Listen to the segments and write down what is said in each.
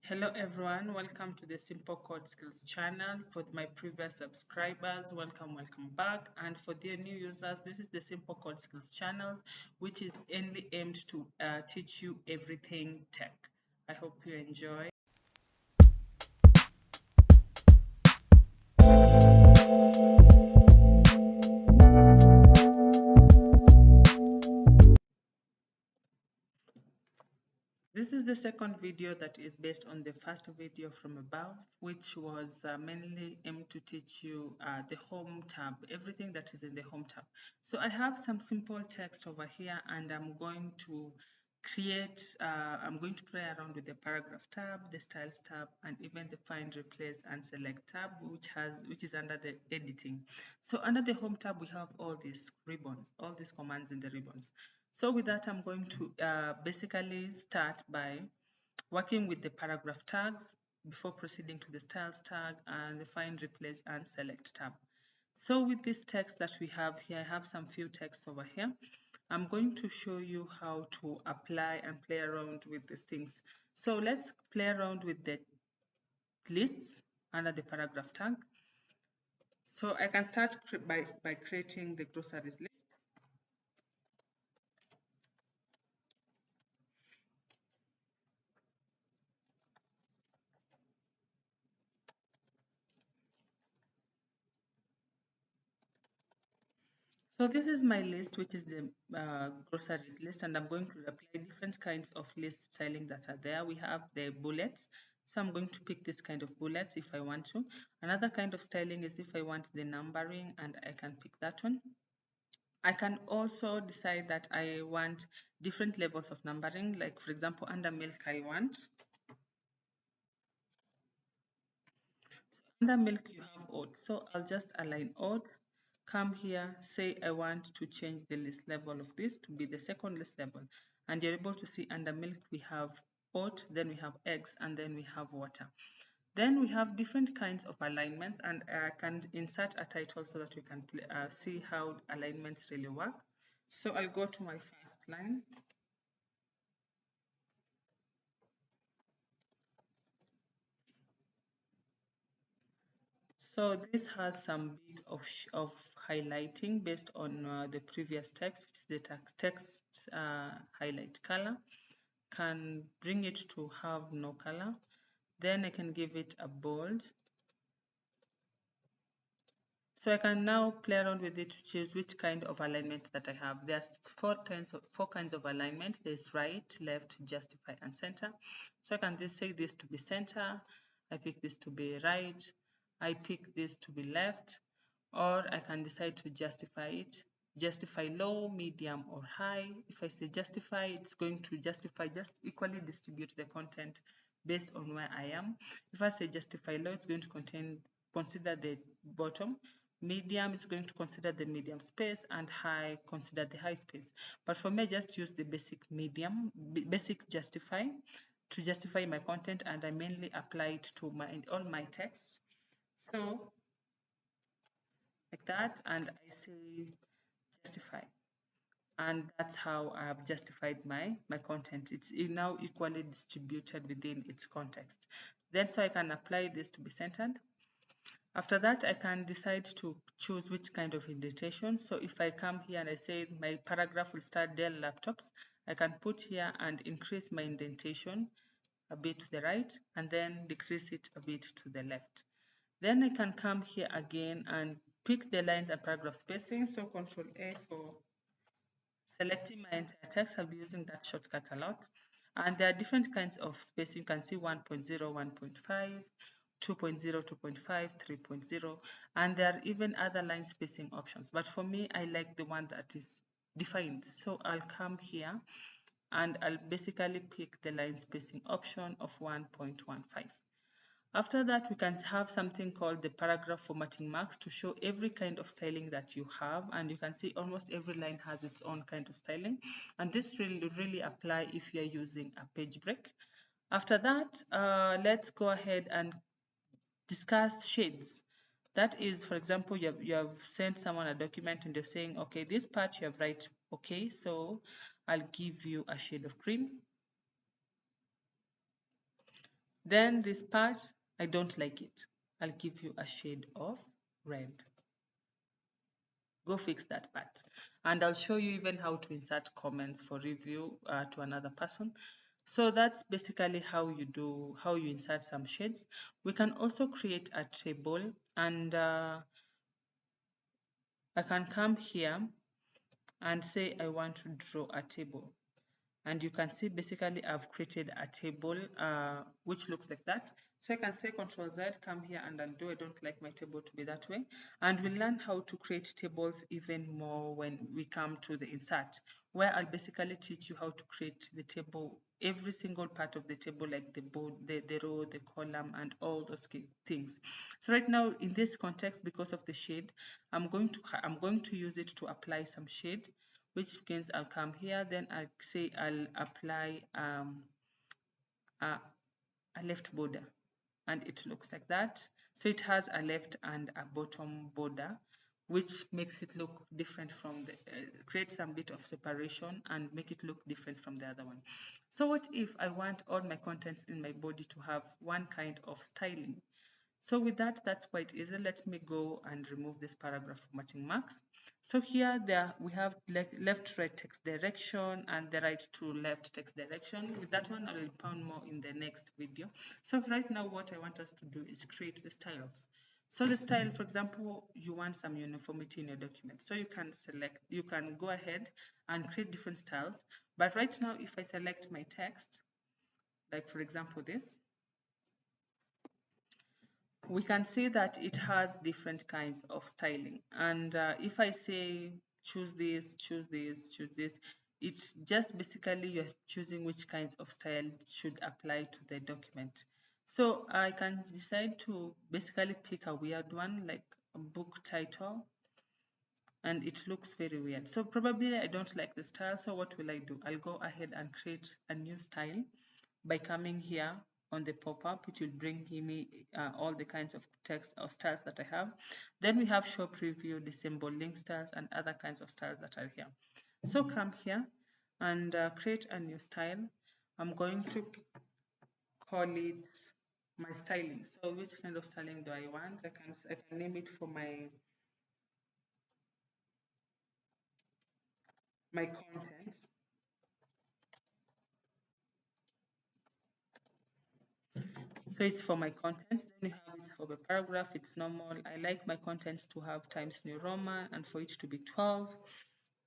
Hello everyone, welcome to the Simple Code Skills channel. For my previous subscribers, welcome back. And for the new users, this is the Simple Code Skills channel, which is only aimed to teach you everything tech. I hope you enjoy. This is the second video that is based on the first video from above, which was mainly aimed to teach you the home tab, everything that is in the home tab. So I have some simple text over here and I'm going to play around with the paragraph tab, the styles tab, and even the find, replace, and select tab, which is under the editing. So under the home tab, we have all these ribbons, all these commands in the ribbons. So with that, I'm going to basically start by working with the paragraph tags before proceeding to the styles tag and the find, replace, and select tab. So with this text that we have here, I have some few texts over here. I'm going to show you how to apply and play around with these things. So let's play around with the lists under the paragraph tag. So I can start by creating the groceries list. So this is my list, which is the grocery list, and I'm going to apply different kinds of list styling that are there. We have the bullets. So I'm going to pick this kind of bullets if I want to. Another kind of styling is if I want the numbering, and I can pick that one. I can also decide that I want different levels of numbering. Like for example, under milk, I want. Under milk, you have oat. So I'll just align oat. Come here, say I want to change the list level of this to be the second list level. And you're able to see under milk, we have oat, then we have eggs, and then we have water. Then we have different kinds of alignments, and I can insert a title so that you can see how alignments really work. So I'll go to my first line. So this has some bit of highlighting based on the previous text, which is the text highlight color. Can bring it to have no color. Then I can give it a bold. So I can now play around with it to choose which kind of alignment that I have. There's four kinds of alignment. There's right, left, justify, and center. So I can just say this to be center. I pick this to be right. I pick this to be left. Or I can decide to justify it. Justify low, medium, or high. If I say justify, it's going to justify, just equally distribute the content based on where I am. If I say justify low, it's going to consider the bottom. Medium is going to consider the medium space, and high consider the high space. But for me, I just use the basic medium, basic justify to justify my content, and I mainly apply it to all my texts. So like that, and I say justify, and that's how I have justified my content. It's now equally distributed within its context. Then so I can apply this to be centered. After that, I can decide to choose which kind of indentation. So if I come here and I say my paragraph will start Dell laptops, I can put here and increase my indentation a bit to the right and then decrease it a bit to the left. Then I can come here again and pick the lines and paragraph spacing. So Control A for selecting my entire text. I'll be using that shortcut a lot. And there are different kinds of spacing. You can see 1.0, 1.5, 2.0, 2.5, 3.0, and there are even other line spacing options. But for me, I like the one that is defined. So I'll come here and I'll basically pick the line spacing option of 1.15. After that, we can have something called the paragraph formatting marks to show every kind of styling that you have. And you can see almost every line has its own kind of styling. And this really apply if you're using a page break. After that, let's go ahead and discuss shades. That is, for example, you have sent someone a document and you're saying, okay, this part you have right, okay, so I'll give you a shade of cream. Then this part, I don't like it. I'll give you a shade of red. Go fix that part. And I'll show you even how to insert comments for review to another person. So that's basically how you insert some shades. We can also create a table, and I can come here and say I want to draw a table. And you can see basically I've created a table which looks like that. So I can say Control Z, come here and undo. I don't like my table to be that way. And we'll learn how to create tables even more when we come to the insert, where I'll basically teach you how to create the table, every single part of the table, like the board, the row, the column, and all those things. So right now in this context, because of the shade, I'm going to use it to apply some shade, which means I'll come here, then I'll say I'll apply a left border, and it looks like that. So it has a left and a bottom border, which makes it look different from the, create some bit of separation and make it look different from the other one. So what if I want all my contents in my body to have one kind of styling? So with that, that's quite easy. Let me go and remove this paragraph formatting marks. So here we have left right text direction and the right to left text direction. With that one, I will pound more in the next video. So right now, what I want us to do is create the styles. So the style, for example, you want some uniformity in your document. So you can go ahead and create different styles. But right now, if I select my text, like for example this, we can see that it has different kinds of styling. And if I say choose this, choose this, choose this, it's just basically you're choosing which kinds of style should apply to the document. So I can decide to basically pick a weird one, like a book title, and it looks very weird. So probably I don't like the style. So what will I do? I'll go ahead and create a new style by coming here on the pop-up, which will bring me all the kinds of text or styles that I have. Then we have show preview, disable link styles, and other kinds of styles that are here. So come here and create a new style. I'm going to call it my styling. So which kind of styling do I want? I can name it for my content. So it's for my content. Then you have it for the paragraph, it's normal. I like my contents to have Times New Roman and for it to be 12.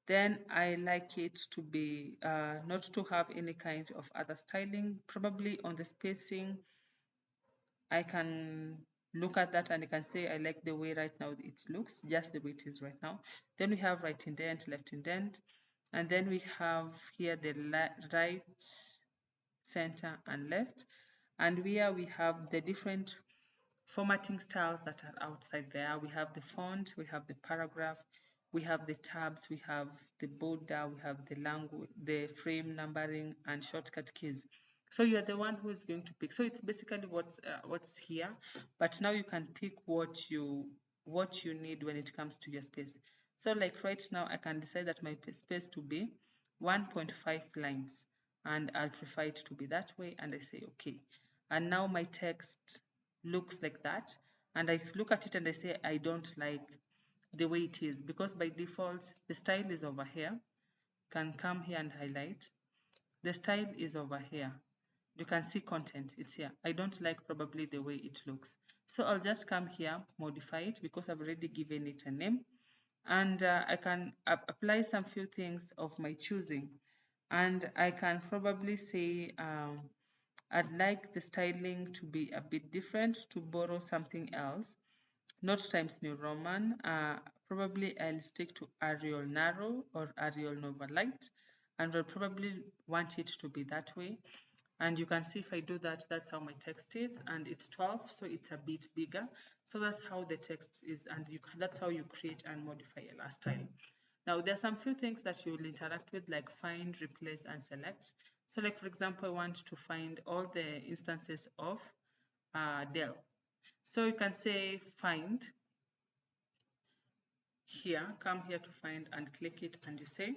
Then I like it to be not to have any kinds of other styling. Probably on the spacing, I can look at that and I can say I like the way right now it looks, just the way it is right now. Then we have right indent, left indent, and then we have here the right, center, and left. And here we have the different formatting styles that are outside there. We have the font, we have the paragraph, we have the tabs, we have the border, we have the language, the frame numbering, and shortcut keys. So you are the one who is going to pick. So it's basically what's here, but now you can pick what you need when it comes to your space. So like right now, I can decide that my space to be 1.5 lines, and I'll prefer it to be that way, and I say okay. And now my text looks like that, and I look at it and I say I don't like the way it is, because by default the style is over here. Can come here and highlight. The style is over here. You can see content, it's here. I don't like probably the way it looks. So I'll just come here, modify it, because I've already given it a name. And I can apply some few things of my choosing. And I can probably say I'd like the styling to be a bit different, to borrow something else, not Times New Roman. Probably I'll stick to Arial Narrow or Arial Nova Light, and I'll probably want it to be that way. And you can see if I do that, that's how my text is, and it's 12, so it's a bit bigger. So that's how the text is, and that's how you create and modify a last style. Now, there are some few things that you will interact with, like find, replace, and select. So like, for example, I want to find all the instances of Dell. So you can say find here, come here to find and click it, and you say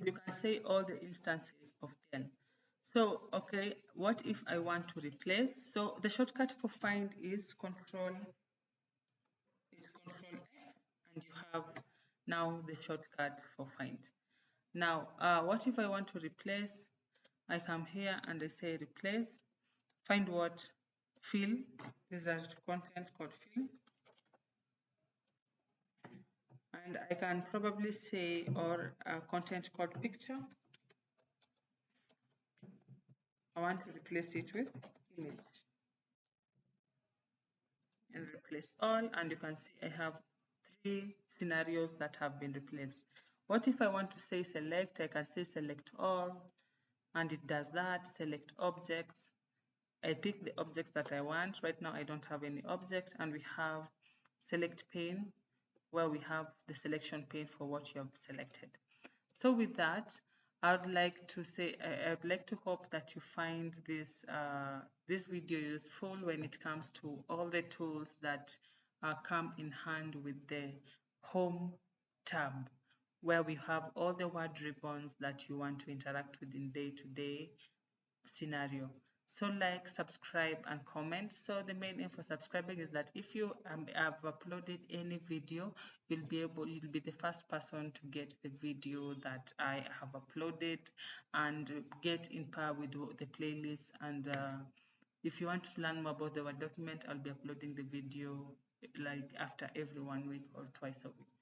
you can say all the instances of them. So, okay, what if I want to replace? So the shortcut for find is control F, and you have now the shortcut for find. Now, what if I want to replace? I come here and I say replace, find what? Fill. This is a content called fill. And I can probably say, or a content called picture. I want to replace it with image. And replace all, and you can see I have 3 scenarios that have been replaced. What if I want to say select? I can say select all, and it does that. Select objects. I pick the objects that I want. Right now I don't have any object, and we have select pane, where we have the selection pane for what you have selected. So with that, I would like to say, I'd like to hope that you find this video useful when it comes to all the tools that come in hand with the Home tab, where we have all the word ribbons that you want to interact with in day-to-day scenario. So like, subscribe and comment. So the main aim for subscribing is that if you have uploaded any video, you'll be the first person to get the video that I have uploaded and get in par with the playlist. And if you want to learn more about the Word document, I'll be uploading the video like after every 1 week or twice a week.